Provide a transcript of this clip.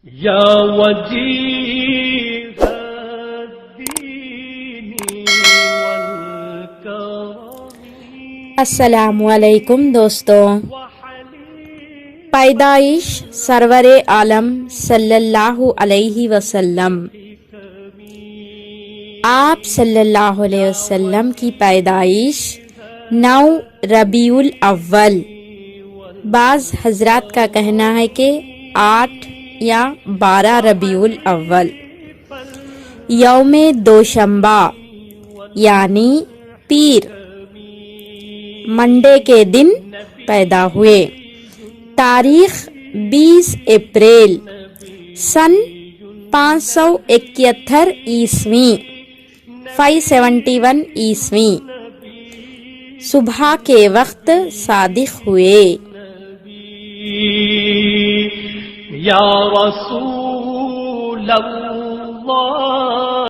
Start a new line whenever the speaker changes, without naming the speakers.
یا وجیہ الدین والکرم۔
السلام علیکم دوستوں، پیدائش سرور عالم صلی اللہ علیہ وسلم۔ آپ صلی اللہ علیہ وسلم کی پیدائش 9 ربیع الاول، بعض حضرات کا کہنا ہے کہ 8 یا 12 ربیع الاول، یوم دوشنبہ یعنی پیر منڈے کے دن پیدا ہوئے۔ تاریخ 20 اپریل سن 571 عیسوی 571 عیسوی صبح کے وقت صادق ہوئے۔
یا رسول اللہ